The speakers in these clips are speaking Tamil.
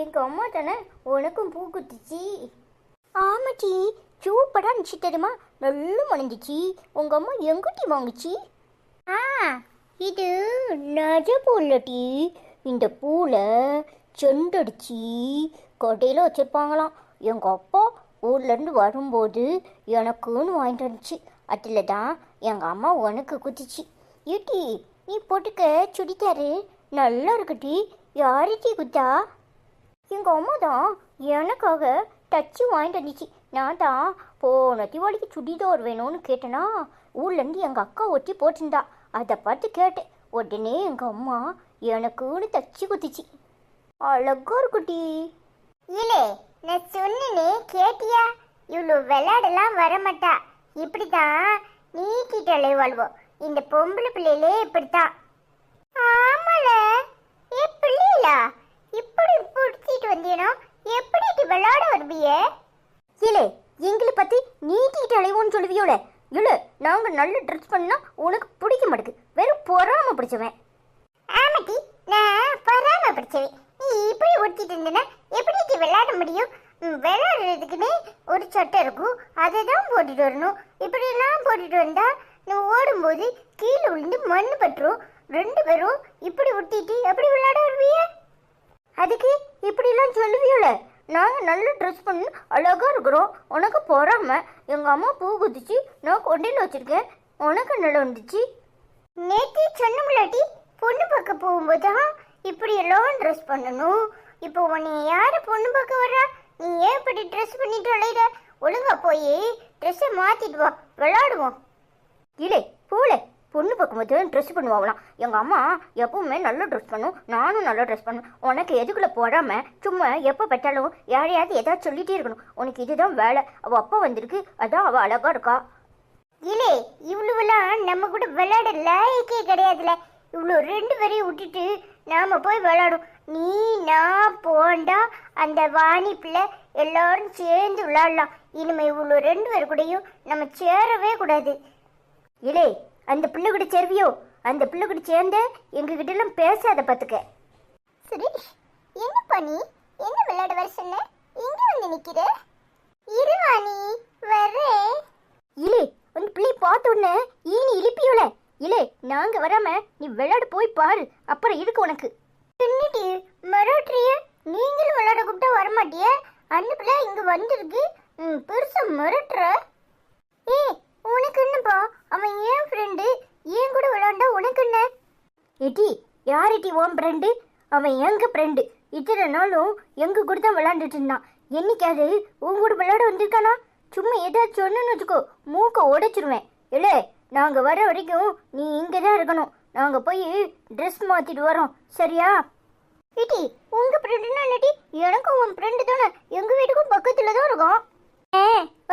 எங்க அம்மா தானே உனக்கும் பூ குத்துச்சு? ஆமாச்சி, சூப்பராக இருந்துச்சு தெரியுமா? நல்லா மணந்துச்சு. உங்க அம்மா எங்குட்டி வாங்குச்சு? ஆ, இது நஜ பூல்லட்டி. இந்த பூவில் செண்டடிச்சு கடையில் வச்சுருப்பாங்களாம். எங்கள் அப்பா ஊர்லேருந்து வரும்போது எனக்குன்னு வாங்கிட்டு வந்துச்சு. அதில் தான் எங்கள் அம்மா உனக்கு குத்திச்சு. ஏட்டி, நீ போட்டுக்க சுடிதாரு நல்லா இருக்குட்டி. யாருட்டி குத்தா? எங்கள் அம்மா தான் எனக்காக டச்சு வாங்கிட்டு வந்துச்சு. நான் தான் போன தீபாவளிக்கு சுடிதார் வேணும்னு கேட்டேனா, ஊர்லேருந்து எங்கள் அக்கா ஒட்டி போட்டிருந்தா. அதை பார்த்து கேட்டேன். உடனே எங்கள் அம்மா எனக்குன்னு தச்சு குத்திச்சு. அழகா இருக்குட்டி. இல்லே, நான் சொன்னேனே கேட்டியா? இவ்வளோ விளையாடலாம் வரமாட்டா. இப்படிதான் நீட்டிட்டு வாழ்வோம். இந்த பொம்பளை பிள்ளையிலே இப்படித்தான். ஆமால, ஏ பிள்ளைகளா இப்படி பிடிச்சிட்டு வந்தீனோ எப்படி விளையாட வருவிய? இல்லை, எங்களை பற்றி நீட்டிக்கிட்டு அலைவோன்னு சொல்லுவியோல. இல்லை, நாங்கள் நல்ல ட்ரெஸ் பண்ணா உனக்கு பிடிக்க மாட்டேங்குது. வெறும் பொறாம பிடிச்சவன். ஆமாட்டி, நான் பொறாம பிடிச்சவன். நீ இப்படி ஒட்டிட்டு இருந்தேன்னா எப்படி விளையாட முடியும்? விளையாடுறதுக்குன்னு ஒரு சட்டை இருக்கும், அதை தான் போட்டுட்டு வரணும். இப்படியெல்லாம் போட்டுட்டு வந்தா நீ ஓடும்போது கீழே விழுந்து மண் பட்டுரும். ரெண்டு பேரும் இப்படி ஒட்டிட்டு எப்படி விளையாட வருவிய? அதுக்கு இப்படிலாம் சொல்லுவியோல. நாங்கள் நல்ல ட்ரெஸ் பண்ணி அழகாக இருக்கிறோம். உனக்கு பொறாம. எங்கள் அம்மா பூ குதிச்சு நான் கொண்டையில் வச்சுருக்கேன். உனக்கு நல்லா வந்துச்சு. நேற்று சொன்னமுலாட்டி பொண்ணு பார்க்க போகும்போது தான் இப்படி எல்லாம் ட்ரெஸ் பண்ணணும். இப்போ உன்னை யார் பொண்ணு பார்க்க வர்றா? நீ ஏன் இப்படி ட்ரெஸ் பண்ணிட்டு அலையிற? ஒழுங்கா போய் ட்ரெஸ்ஸை மாற்றிட்டு வா, விளையாடுவோம். இல்லை போல, பொண்ணு பார்க்கும்போது ட்ரெஸ் பண்ணுவாங்களாம். எங்கள் அம்மா எப்பவுமே நல்லா ட்ரெஸ் பண்ணும், நானும் நல்லா ட்ரெஸ் பண்ணுவேன். உனக்கு எதுக்குள்ளே போடாமல் சும்மா எப்போ பெற்றாலும் யாரையாவது எதாவது சொல்லிகிட்டே இருக்கணும். உனக்கு இதுதான் வேலை. அவள் அப்பா வந்திருக்கு, அதான் அவள் அழகாக இருக்கா. இல்லை, இவ்வளவுலாம் நம்ம கூட விளையாட லாயக்கே கிடையாதுல. இவ்வளோ ரெண்டு பேரையும் விட்டுட்டு நாம போய் விளையாடும். நீ நான் போண்டா அந்த வாணி பிள்ளை எல்லாரும் சேர்ந்து விளையாடலாம். இனிமே இவ்வளோ ரெண்டு பேர் கூடயும் நம்ம சேரவே கூடாது. இல்லை, அந்த பிள்ளை கூட சேருவியோ? அந்த பிள்ளை கூட சேர்ந்து எங்ககிட்ட எல்லாம் பேசாத பார்த்துக்க. சுரேஷ், என்ன பண்ணி என்ன விளையாட வர சொன்ன? இங்க வந்து நிக்கிற. இருவாணி வரே. இல்லை, அந்த பிள்ளையை பார்த்த உடனே ஈனி இழிப்பியோல. இல்லை, நாங்க வராம நீ விளையாட போய் பாரு, அப்புறம் இருக்கு உனக்கு. பின்னிட்டி மராட்டிய நீங்களும் விளையாட கூப்பிட்டா வரமாட்டிய? அந்த பிள்ளை இங்க வந்திருக்கு, பெருசா மிரட்டுற. ஏ, உனக்கு என்னப்பா? அவன் ஏன் ஃப்ரெண்டு, ஏன் கூட விளையாண்டா உனக்கு என்ன? ஏட்டி, யாரிட்டி உன் ஃப்ரெண்டு? அவன் எங்க ஃப்ரெண்டு. இத்தனை நாளும் எங்க கூட தான் விளையாண்டுட்டு இருந்தான். என்னைக்காவது உன் கூட விளையாட வந்திருக்கானா? சும்மா ஏதாச்சும் சொன்னு வச்சுக்கோ, மூக்க உடைச்சிருவேன். இல்லை, நாங்கள் வர வரைக்கும் நீ இங்கே தான் இருக்கணும். நாங்கள் போய் ட்ரெஸ் மாற்றிட்டு வரோம், சரியா? ஏட்டி, உங்க ஃப்ரெண்டுனா இல்லாட்டி எனக்கும் உன் ஃப்ரெண்டு தானே. எங்க வீட்டுக்கும் பக்கத்துல தான் இருக்கும்.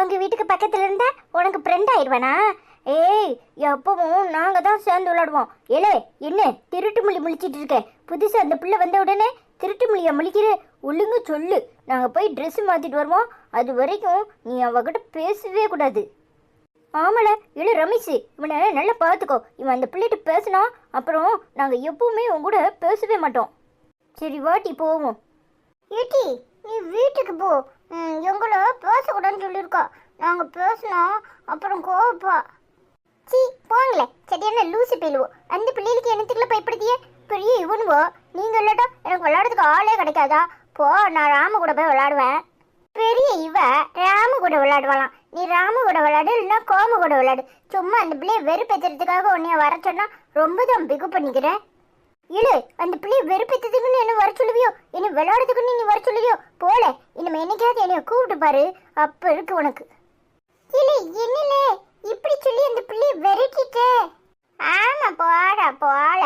உங்கள் வீட்டுக்கு பக்கத்தில் இருந்தா உனக்கு ஃப்ரெண்ட் ஆயிடுவேனா? ஏய், எப்பவும் நாங்கள் தான் சேர்ந்து விளையாடுவோம். ஏலே, என்ன திருட்டு மொழி முழிச்சிட்டு இருக்கேன்? புதுசாக அந்த பிள்ளை வந்த உடனே திருட்டு மொழியை முழிக்கிற? ஒழுங்கு சொல்லு, நாங்கள் போய் ட்ரெஸ் மாற்றிட்டு வருவோம். அது வரைக்கும் நீ அவகிட்ட பேசவே கூடாது. ஆமால, இல்லை ரமேஷ், இவனை நல்லா பார்த்துக்கோ. இவன் அந்த பிள்ளைகிட்ட பேசினா அப்புறம் நாங்கள் எப்பவுமே உன் கூட பேசவே மாட்டோம். சரி வாட்டி போவோம். ஏட்டி, நீ வீட்டுக்கு போ. எங்களை பேசக்கூடாதுன்னு சொல்லியிருக்கா. நாங்கள் பேசினோம் அப்புறம் கோவப்பா. சி போங்களே, சரியான லூசு போயிடுவோம். அந்த பிள்ளைகளுக்கு என்னத்துக்குள்ள பயப்படுத்தியே? பெரிய இவனுவோ. நீங்கள் இல்லாட்டா எனக்கு விளையாடுறதுக்கு ஆளே கிடைக்காதா? போ, நான் ராம கூட போய் விளையாடுவேன். பெரிய இவ ராம கூட விளையாடுவாளாம். நீ ராம கூட விளையாடு, இல்லைன்னா கோம கூட விளையாடு. சும்மா அந்த பிள்ளைய வெறுப்பேற்றுறதுக்காக உன்னைய வர சொன்னா ரொம்ப தான் பிகு பண்ணிக்கிறேன். இல்லை, அந்த பிள்ளைய வெறுப்பேற்றதுக்குன்னு என்ன வர சொல்லுவியோ? என்ன விளையாடுறதுக்குன்னு நீ வர சொல்லுவியோ? போல, இனிமே என்னைக்காவது என்னைய கூப்பிட்டு பாரு, அப்ப இருக்கு உனக்கு. இல்லை, என்னல இப்படி சொல்லி அந்த பிள்ளைய வெறுக்கிட்டே? ஆமா, போடா போல.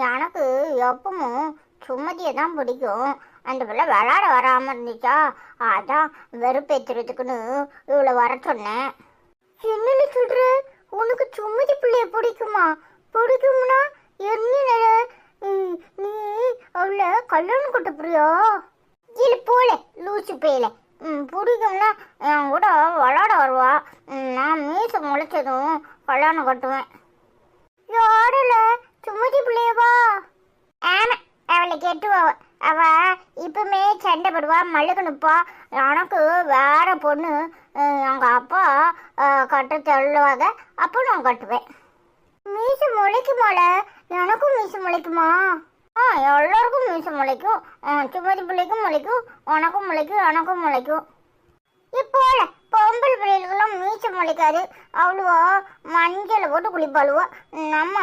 எனக்கு எப்பவும் சுமதியை தான் பிடிக்கும். அந்த பிள்ளை விளையாட வராம இருந்துச்சா, அதான் வெறுப்பேற்றுறதுக்குன்னு இவ்வளோ வர சொன்னேன். என்னல சொல்ற? உனக்கு சுமதி பிள்ளைய பிடிக்குமா? பிடிக்கும்னா என்ன? நீ அவளை கல்யாணம் கொட்ட புரியா? இல்லை போல, லூச்சு போயில. பிடிக்கும்னா என் கூட விளையாட வருவா. நான் மீச முளைச்சதும் கல்யாணம் கட்டுவேன். யாருல? சுமதி பிள்ளையவா? ஆமா, அவளை கேட்டுவா. அவ இப்பவுமே சண்டை படுவா, மல்லுக்கு நிற்பா. எனக்கு வேற பொண்ணு அவங்க அப்பா கட்ட தள்ளுவாங்க, அப்போ நான் கட்டுவேன். மீசு முளைக்குமால? எனக்கும் மீசு முளைக்குமா? எல்லாருக்கும் மீசு முளைக்கும். சுமதி பிள்ளைக்கும் முளைக்கும், உனக்கும் முளைக்கும், எனக்கும் முளைக்கும். இப்போ பொம்பளை பிள்ளைகளுக்கெல்லாம் மீசை முளைக்காது. அவ்வளவா மஞ்சளை போட்டு குளிப்பாளுவா. நம்ம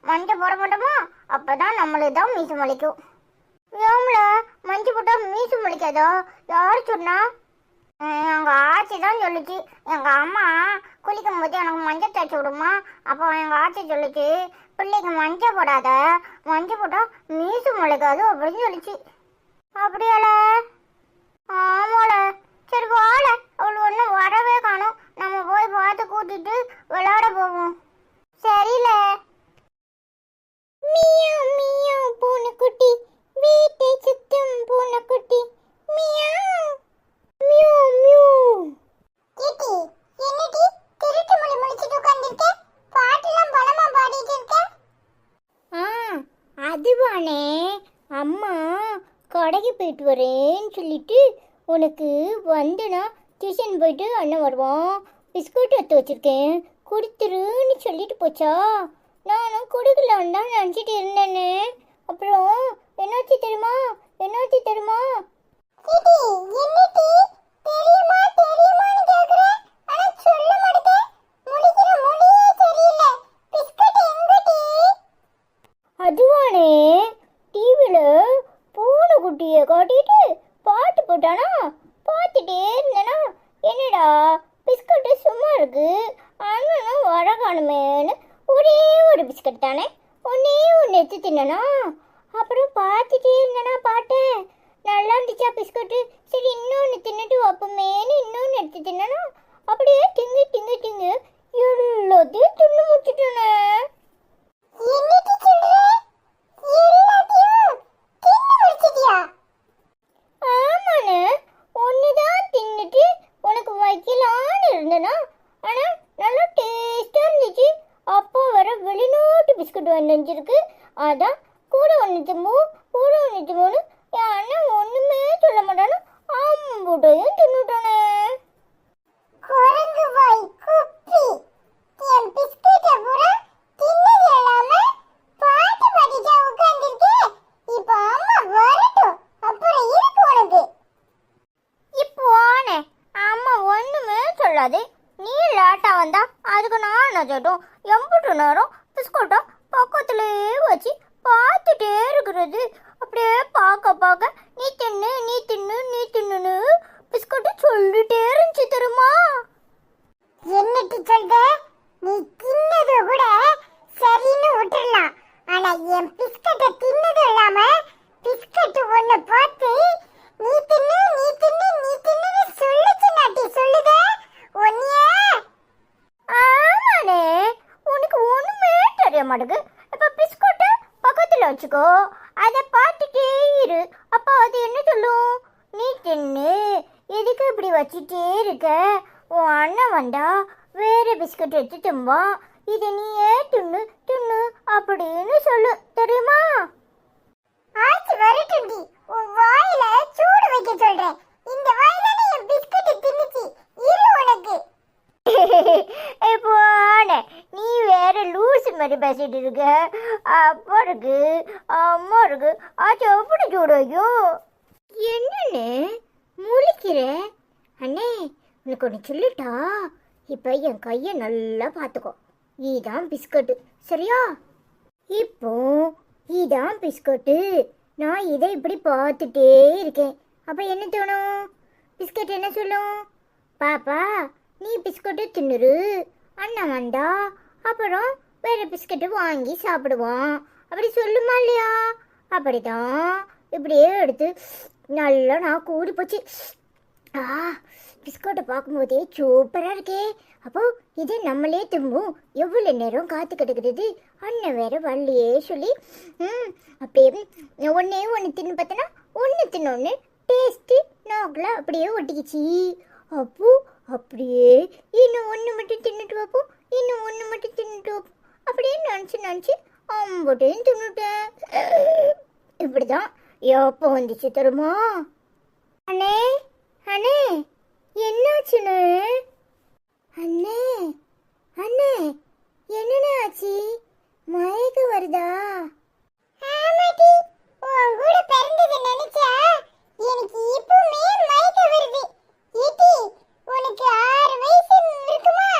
மஞ்சள் போட மாட்டோமா, அப்பதான் நம்மளுக்கு தான் மீசை முளைக்கும். ஏம்ல மஞ்சள் போட்டா மீசை முளைக்காதோ? யார் சொன்னா? எங்கள் ஆச்சி தான் சொல்லிச்சு. எங்கள் அம்மா குளிக்கும் போது எனக்கு மஞ்சள் தேய்ச்சி விடுமா, அப்போ எங்கள் ஆச்சி சொல்லிச்சு, பிள்ளைக்கு மஞ்சள் போடாத, மஞ்சள் போட்டால் மீசு முளைக்காது அப்படின்னு சொல்லிச்சு. அப்படியால? ஆமால. சரி வாழ, அவள் ஒன்றும் வரவே காணும். நம்ம போய் பார்த்து கூட்டிட்டு விளையாட போவோம். சரியில்ல. மியாவ் மியாவ் பூனைக்குட்டி, வீட்டை சுத்தும் பூனைக்குட்டி, மியாவ் மியாவ் மியாவ். கீட்டி, என்னடி திருட்டு மொழி முடிச்சிட்டு உட்கார்ந்திருக்க? பாட்டெல்லாம் பலமா பாடிட்டு இருக்க? அதுவானே, அம்மா கடைக்கு போயிட்டு வரேன்னு சொல்லிட்டு உனக்கு வந்துனா டியூஷன் போயிட்டு அண்ணன் வருவான், பிஸ்கட் எடுத்து வச்சிருக்கேன் கொடுத்துருன்னு சொல்லிட்டு போச்சா. நானும் கொடுக்கலான்னு தான் நினச்சிட்டு இருந்தேனே. அப்புறம் என்னாச்சு தெரியுமா? கீட்டி, என்னடி தெரியுமா தெரியுமான்னு கேக்குற, ஆனா சொல்ல மாட்டே. முடிக்கிற மொழியே சரியில்லை. பிஸ்கட் எங்கடி? அதுவானே, டிவியில் பூனைக்குட்டியை காட்டிட்டு பாட்டு போட்டானா, பார்த்துட்டே இருந்தேனா, என்னடா பிஸ்கட்டு சும்மா இருக்கு, அண்ணனும் வர காணுமேனு ஒரே ஒரு பிஸ்கட் தானே ஒன்னே ஒன்று எடுத்து தின்னனா. அப்புறம் பார்த்துட்டே இருந்தேனா பாட்டை, நல்லா இருந்துச்சா பிஸ்கட்டு, சரி இன்னொன்று தின்னுட்டு வைப்போமேனு இன்னொன்று எடுத்து தின்னனா, அப்படியே திங்கு திங்கு திங்கு எல்லாத்தையும் தின்னு முடிச்சுட்டேனே. என்னடி சொல்ற? எல்லாத்தையும் தின்னு முடிச்சிட்டியா? ஆமாண்ணே, ஒன்றுதான் தின்னுட்டு உனக்கு வைக்கலான்னு இருந்தேனா, ஆனால் நல்லா டேஸ்டாக இருந்துச்சு. அப்போ வர வெளிநாட்டு பிஸ்கட் வந்துருக்கு, அதான் கூட ஒன்று திம்போன்னு என் அண்ணன் ஒன்றுமே சொல்ல மாட்டானு அம்புட்டையும் தின்னுட்டானே. குரங்கு வாய் குப்பி, என் பிஸ்கட்டை பூரா தின்னது இல்லாம பாட்டு பாடிட்டா உட்கார்ந்திருக்கே. இப்போ அம்மா வரட்டும், அப்புறம் இருக்கு உனக்கு. இப்போ ஆனே, அம்மா ஒன்றுமே சொல்லாது, நீ லேட்டாக வந்தா அதுக்கு நான் என்ன சொல்லட்டும்? எம்புட்டு நேரம் பிஸ்கட்டை பக்கத்துலேயே வச்சு பார்த்துட்டே இருக்கிறது. அப்படியே பார்க்க நீ தின்னுன்னு பிஸ்கட்டு சொல்லிட்டே இருந்துச்சு தெரியுமா. என்னட்டு சொல்ற? நீ தின்னது கூட சரின்னு விட்டுடலாம், ஆனா என் பிஸ்கட்டை தின்னது இல்லாம பிஸ்கட் ஒண்ணு பார்த்து நீ தின்னுன்னு சொல்லுச்சு நாட்டி சொல்லுத ஒன்னியே. ஆமாண்ணே, உனக்கு ஒன்றுமே தெரிய மாட்டேங்குது. இப்போ பிஸ்கட்டை பக்கத்தில் வச்சுக்கோ, அதை பார்த்துட்டே இரு. அப்போ அது என்ன சொல்லும்? நீ தின்னு, எதுக்கு இப்படி வச்சுட்டே இருக்க? உன் அண்ணன் வந்தா வேற பிஸ்கட் எடுத்து திம்பான், இதை நீயே தின்னு அப்படின்னு சொல்லு தெரியுமா. ஆச்சு வரட்டும்டி, உன் வாயில சூடு வைக்க சொல்றேன். இந்த வாயில என் பிஸ்கட் தின்னுச்சு, இரு உனக்கு. இப்போ நீ வேற லூஸ் மாதிரி பேசிட்டு இருக்க. அப்பா இருக்கு, அம்மா இருக்கு, ஆச்சு எப்படி சூடாயோ? என்னன்னு முழிக்கிற? அண்ணே, உனக்கு ஒன்று சொல்லிட்டா, இப்போ என் கையை நல்லா பார்த்துக்கோ. இதான் பிஸ்கட்டு, சரியா? இப்போ இதான் பிஸ்கட்டு. நான் இதை இப்படி பார்த்துட்டே இருக்கேன். அப்போ என்ன தோணும்? பிஸ்கட் என்ன சொல்லும்? பாப்பா நீ பிஸ்கட்டு தின்னுரு, அண்ணன் வந்தா அப்புறம் வேற பிஸ்கட்டு வாங்கி சாப்பிடுவான், அப்படி சொல்லுமா இல்லையா? அப்படிதான் இப்படியே எடுத்து நல்லா நான் கூடி போச்சு. பிஸ்கட்டை பார்க்கும்போதே சூப்பராக இருக்கே. அப்போ இதை நம்மளே திரும்பும். எவ்வளோ நேரம் காத்து கிடக்குறது, அண்ணன் வேற வரலையே சொல்லி அப்படியே ஒன்று தின்னு பார்த்தனா ஒன்று தின்னொன்று டேஸ்ட்டு நாக்கில் அப்படியே ஒட்டிக்கிச்சு. அப்போ அப்படியே இன்னும் ஒன்று மட்டும் தின்னுட்டு வைப்போம், இன்னும் ஒன்று மட்டும் தின்னுட்டு வைப்போம், அப்படியே நினச்சி அம்பட்டையும் தின்னுட்டேன். இப்படி தான் எப்போ வந்துச்சு தெரியுமா? அண்ணே அண்ணே என்னாச்சுன்னு? அண்ணே அண்ணே என்னண்ணே ஆச்சு? மயக்கம் வருதா? ஆமாடி, உன் கூட பிறந்தது நினைச்சா எனக்கு இப்பவுமே மயக்கம் வருது. ஏடி, உனக்கு 6 வயசு இருக்குமா?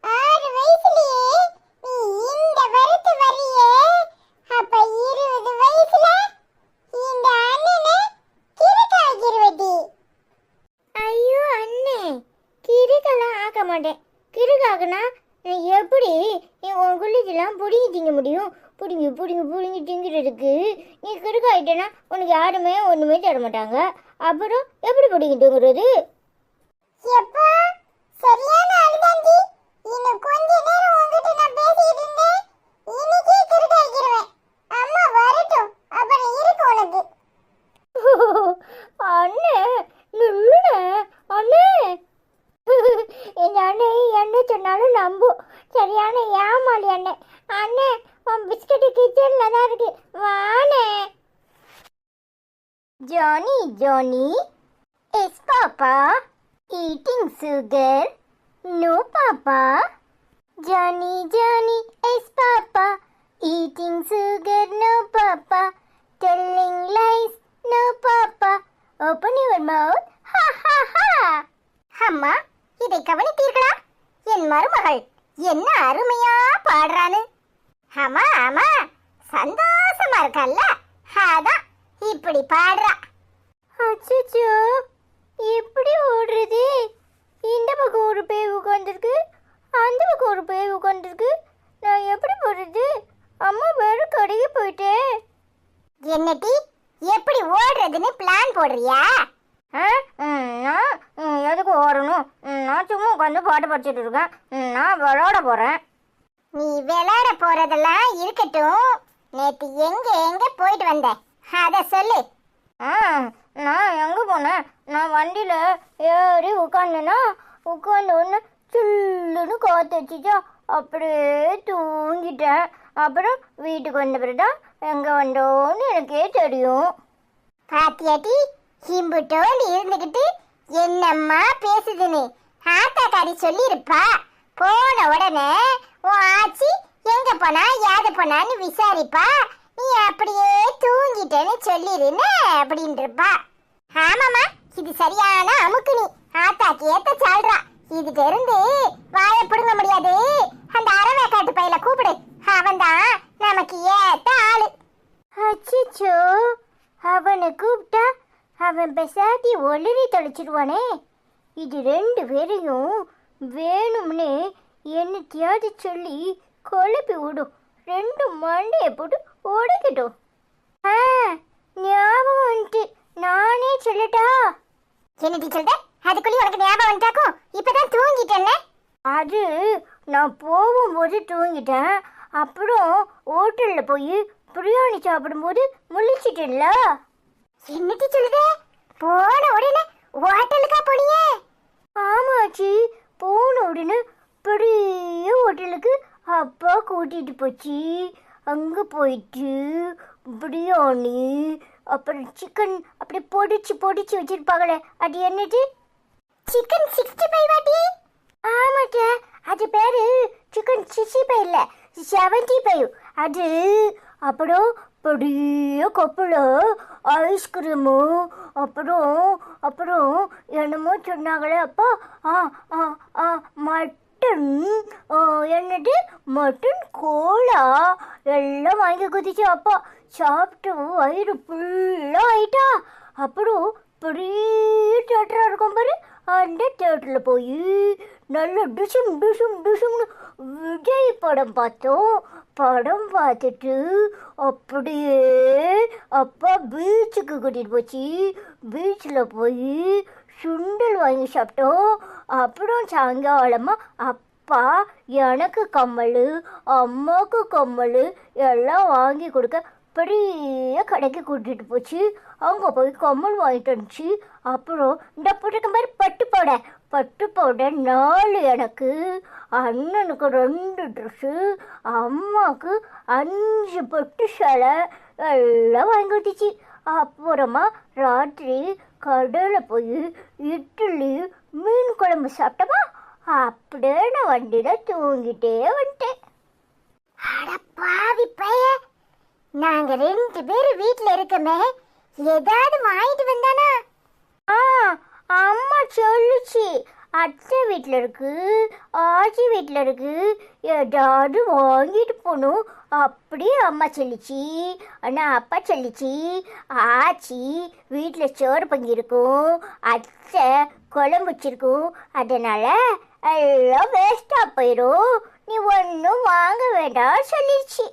6 வயசுலயே நீ இந்த வருத்து வரியே, அப்ப 20 வயசுல இந்த அண்ணனை கிறுக்காகிருவடி. ஐயோ அண்ணே, கிறுக்கெல்லாம் ஆக்க மாட்டேன். கிறுக்காகனா எப்படி உன் குள்ளிக்கெல்லாம் பிடிங்கி திங்க முடியும்? பிடிங்கி பிடிங்கி பிடிங்கி திங்கிறதுக்கு நீ கிறுக்காயிட்டேன்னா உனக்கு யாருமே ஒன்றுமே தர மாட்டாங்க. அப்புறம் எப்படி பிடிங்கி தூங்குறது? எப்பா, சரியான அழுதாண்டி. இன்னும் கொஞ்ச நேரம் உன்கிட்ட நான் பேசிட்டு இருந்தேன், இன்னைக்கே கிறுக்காகிருவேன். அம்மா வரட்டும், அப்புறம் இருக்கு உனக்கு. அண்ணே நில்லுண்ணே அண்ணே. என் அண்ணே என்ன சொன்னாலும் நம்பும். சரியான ஏமாளி அண்ணே. அண்ணே உன் பிஸ்கட்டு கிச்சன்ல தான் இருக்கு, வாண்ணே. Johnny Johnny, yes papa. Eating sugar? No papa. Johnny Johnny, yes papa. Eating sugar? No papa. Telling lies? No papa. Open your mouth. Ha ha ஹா. அம்மா, இதை கவனித்தீர்களா? என் மருமகள் என்ன அருமையா பாடுறான்னு. ஆமா ஆமா, சந்தோஷமா இருக்கல்ல, அதான் இப்படி பாடுறா. அச்சோ, எப்படி ஓடுறது? இந்த பக்கம் ஒரு பேய் உட்காந்துருக்கு, அந்த பக்கம் ஒரு பேய் உட்காந்துருக்கு. நான் எப்படி போடுறது? அம்மா வேற கடைக்கு போயிட்டேன். என்னடி, எப்படி ஓடுறதுன்னு பிளான் போடுறியா? நான் எதுக்கு ஓடணும்? நான் சும்மா உட்காந்து பாட்டு படிச்சுட்டு இருக்கேன். நான் விளையாட போறேன். நீ விளையாட போறதெல்லாம் இருக்கட்டும், நேத்து எங்க எங்க போயிட்டு வந்த அத சொல்லு. நான் எங்கே போனேன்? நான் வண்டியில் ஏறி உட்காந்தேன்னா உட்காந்த உடனே சில்லுன்னு காற்று வச்சுச்சா, அப்படியே தூங்கிட்டேன். அப்புறம் வீட்டுக்கு வந்த பிறகுதான் எங்கே வந்தோன்னு எனக்கே தெரியும். பாத்தியாட்டி, இம்புட்டோண்டு இருந்துகிட்டு என்னம்மா பேசுதுன்னு ஆத்தாக்காரி சொல்லிருப்பா. போன உடனே உன் ஆச்சி எங்க போனா யாது போனான்னு விசாரிப்பா. நீ அப்படியே தூங்கிட்டேன்னு சொல்லிருன்னு அப்படின்னு இருப்பா. ஆமாமா, இது சரியான அமுக்கு. நீ ஆத்தாக்கு ஏத்த சால்றா. இதுக்கு இருந்து வாயை பிடுங்க முடியாது. அந்த அரவை காட்டு பையில கூப்பிடு, அவன் தான் நமக்கு ஏத்த ஆளு. அச்சிச்சோ, அவனை கூப்பிட்டா அவன் பெசாட்டி ஒளிரி தொலைச்சிடுவானே. இது 2 பேரையும் வேணும்னே என்னத்தையாவது சொல்லி குழப்பி விடும். 2 மண்டையை போட்டு உடைக்கட்டும். ஞாபகம் வந்துட்டு, நானே சொல்லட்டா? என்னடி சொல்ற? அதுக்குள்ளே உனக்கு ஞாபகம் வந்துட்டாக்கும். இப்பதான் தூங்கிட்டேன்ல. அது நான் போகும்போது தூங்கிட்டேன். அப்புறம் ஹோட்டலில் போய் பிரியாணி சாப்பிடும்போது முழிச்சிட்டேன்ல. என்னடி சொல்ற? போன உடனே ஹோட்டலுக்கா போனியே? ஆமாச்சி, போன உடனே பெரிய ஹோட்டலுக்கு அப்பா கூட்டிகிட்டு போச்சு. அங்கே போயிட்டு பிரியாணி, அப்புறம் சிக்கன் அப்படி பொடிச்சு பொடிச்சு வச்சிருப்பாங்களே, அது என்னது? சிக்கன் 65 வாட்டி? ஆமாட்டா, அது பேரு சிக்கன் 65 இல்லை, 75. அது அப்புறம் பெரிய கப்பில் ஐஸ்கிரீமு, அப்புறம் அப்புறம் என்னமோ சொன்னாங்களே அப்பா, மட்டன், என்னது மட்டன் கோலா எல்லாம் வாங்கி குதிச்சு அப்பா. சாப்பிட்டு வயிறு ஃபுல்லாக ஆயிட்டா. அப்புறம் பெரிய தேட்டராக இருக்கும் பாரு, அந்த தேட்டரில் போய் நல்ல டிஷும் டிஷும் டிஷும்னு விஜய் படம் பார்த்தோம். படம் பார்த்துட்டு அப்படியே அப்பா பீச்சுக்கு கூட்டிகிட்டு போச்சு. பீச்சில் போய் சுண்டல் வாங்கி சாப்பிட்டோம். அப்புறம் சாயங்காலமாக அப்பா எனக்கு கம்மல், அம்மாவுக்கு கம்மல் எல்லாம் வாங்கி கொடுக்க பெரிய கடைக்கு கூட்டிகிட்டு போச்சு. அங்கே போய் கம்மல் வாங்கிட்டு வந்துச்சு. அப்புறம் இந்த போட்டுக்க மாதிரி பட்டு போட 4 எனக்கு, அண்ணனுக்கு 2 ட்ரெஸ்ஸு, அம்மாவுக்கு 5 பட்டு சேலை எல்லாம் வாங்கி கொடுத்துச்சு. அப்புறமா ராத்திரி கடையில் போய் இட்லி மீன் குழம்பு சாப்பிட்டோமா, அப்படியே நான் வண்டியில் தூங்கிட்டே வந்துட்டேன். அட பாவி பைய, நாங்க 2 பேரும் வீட்ல இருக்கமே, ஏதாவது வாங்கிட்டு வந்தானா? ஆ, அம்மா சொல்லுச்சு, அத்தை வீட்டில் இருக்கு, ஆச்சி வீட்டில் இருக்கு, ஏதாவது வாங்கிட்டு போகணும் அப்படியே அம்மா சொல்லிச்சு. ஆனால் அப்பா சொல்லிச்சு, ஆச்சி வீட்டில் சோறு பங்கிருக்கும், அத்தை குழம்பு வச்சிருக்கும், அதனால எல்லாம் வேஸ்டாக போயிடும், நீ ஒன்றும் வாங்க வேண்டாம் சொல்லிடுச்சு.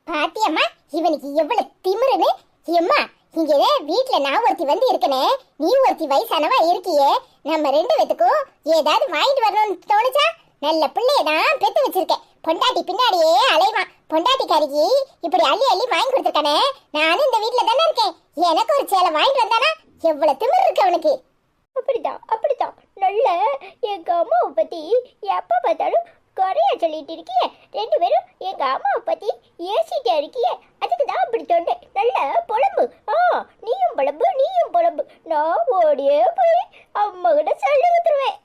பாத்தியம்மா இவனுக்கு எவ்வளவு திமிருன்னு. எம்மா இங்க வீட்ல நான் ஒருத்தி வந்து இருக்கனே, நீ ஒருத்தி வயசானவா இருக்கியே, நம்ம 2 பேத்துக்கும் ஏதாவது வாங்கிட்டு வரணும்னு தோணுச்சா? நல்ல பிள்ளையதான் பெத்து வச்சிருக்கேன், பொண்டாட்டி பின்னாடியே அலைவான். பொண்டாட்டிக்காரிக்கு இப்படி அள்ளி அள்ளி வாங்கி கொடுத்துருக்கானே, நானும் இந்த வீட்ல தானே இருக்கேன், எனக்கு ஒரு சேலை வாங்கிட்டு வந்தானா? எவ்வளவு திமிரு இருக்கு அவனுக்கு. அப்படிதான் நல்ல எங்க அம்மாவை பத்தி எப்ப பார்த்தாலும் குறையா சொல்லிட்டு இருக்கிய, 2 பேரும் எங்க அம்மாவை பத்தி ஏசிட்டே இருக்கிய, அதுக்கு தான் அப்படி சொன்னேன். நல்ல புலம்பு, நீயும் புலம்பு, நான் ஓடியே போய் அம்மா கிட்ட சொல்லி விட்டுருவேன்.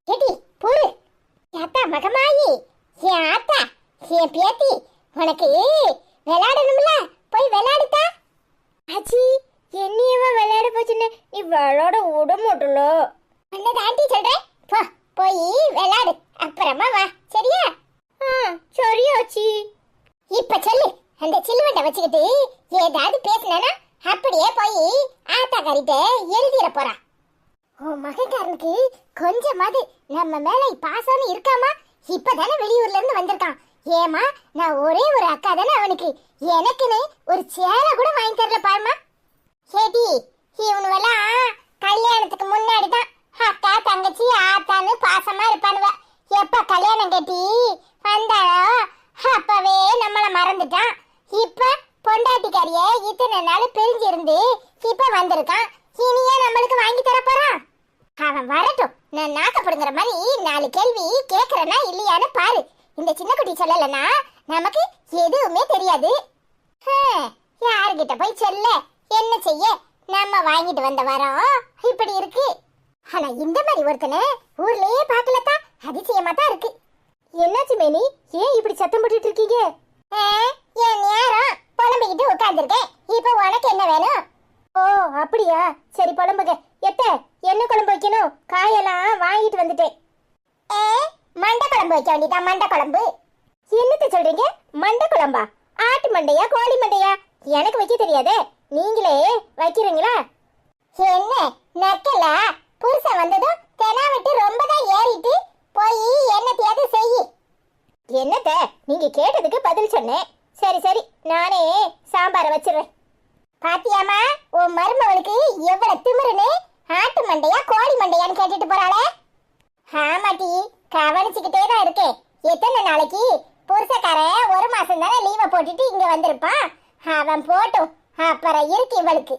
கேட்டி போரு யாத்தா மகமாயி, என் ஆத்தா, என் பேத்தி, உனக்கு விளையாடணும்ல, போய் விளையாடுத்தா. ஆச்சி, என்னையவா விளையாட போச்சுன்னு நீ விளையாட விட மாட்டல. அண்ணது ஆண்டி சொல்றேன், போ போய் விளையாடு, அப்புறமா வா, சரியா? சரி ஆச்சி. இப்ப சொல்லு, அந்த சில்வண்டை வச்சுக்கிட்டு ஏதாவது பேசினா அப்படியே போய் ஆத்தாக்காரிட்ட எழுதிட போறான். உன் மகன்காரனுக்கு கொஞ்சமாவது நம்ம மேல பாசம்னு இருக்காமா? இப்பதானே வெளியூர்ல இருந்து வந்திருக்கான். ஏமா, நான் ஒரே ஒரு அக்கா தானே அவனுக்கு, எனக்குன்னு ஒரு சேலை கூட வாங்கி தரல பாருமா. சேட்டி, இவனுவெல்லாம் கல்யாணத்துக்கு முன்னாடிதான் அக்கா தங்கச்சி ஆத்தான்னு பாசமா இருப்பானுவ. எப்ப கல்யாணம் கட்டி வந்தானோ அப்பவே நம்மள மறந்துட்டான். இப்ப பொண்டாட்டிக்காரிய இத்தனை நாள் பிரிஞ்சிருந்து இப்ப வந்திருக்கான், இனியே நம்மளுக்கு வாங்கி தர போறான். அவன் வரட்டும், நான் நாக்கப்படுங்கிற மாதிரி 4 கேள்வி கேக்குறனா இல்லையான்னு பாரு. இந்த சின்ன குட்டி சொல்லலன்னா நமக்கு எதுவுமே தெரியாது. யாருகிட்ட போய் சொல்ல, என்ன செய்ய? நம்ம வாங்கிட்டு வந்த வரோம் இப்படி இருக்கு. ஆனா இந்த மாதிரி ஒருத்தனை ஊர்லயே பாக்கலத்தா, அதிசயமா தான் இருக்கு. என்னாச்சு மேனி, ஏன் இப்படி சத்தம் போட்டுட்டு இருக்கீங்க? என் நேரம் புலம்பிக்கிட்டு உட்கார்ந்துருக்கேன், இப்ப உனக்கு என்ன வேணும்? ஓ அப்படியா, சரி புலம்புங்க. என்ன குழம்பு வைக்கணும்? காயெல்லாம் வாங்கிட்டு வந்துட்டேன். மண்டை குழம்பு வைக்க வேண்டியதா? மண்டை குழம்பு என்னத்த சொல்றீங்க? மண்டை குழம்பா? ஆட்டு மண்டையா கோழி மண்டையா? எனக்கு வைக்க தெரியாதே, நீங்களே வைக்கிறீங்களா? என்ன நக்கல? புருஷன் வந்ததும் தெனா விட்டு ரொம்ப தான் ஏறிட்டு போய் என்னத்தையாவது செய்யி. என்னத்த, நீங்க கேட்டதுக்கு பதில் சொன்னேன். சரி நானே சாம்பாரை வச்சிடுறேன். பாத்தியாமா உன் மருமவளுக்கு எவ்வளவு திமிருன்னு, ஆட்டு மண்டையா கோழி மண்டையான்னு கேட்டுட்டு போறாளே. ஆமாட்டி, கவனிச்சுக்கிட்டே தான் இருக்கேன். எத்தனை நாளைக்கு புருஷக்காரன் 1 மாசம் தானே லீவை போட்டுட்டு இங்க வந்திருப்பான். அவன் போட்டும், அப்புறம் இருக்கு இவளுக்கு.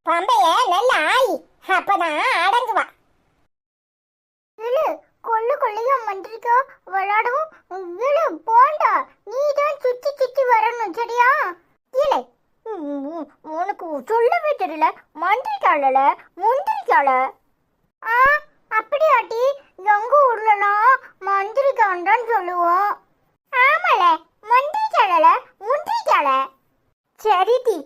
பம்பைய நல்ல ஆயி, அப்பதான் அடங்குவா. கொள்ளு கொள்ளையா மந்திரிக்கா விளையாடவும் போண்டா, நீ தான் சுத்தி சுத்தி வரணும், சரியா? இல்லை, உனக்கு சொல்லவே தெரியல. மந்திரிக்கால முந்திரிக்கால. அப்படியாட்டி, எங்க ஊர்லலாம் மந்திரிக்கான்னு சொல்லுவோம். ஆமால, மந்திரிக்கால முந்திரிக்கால. சரிடி,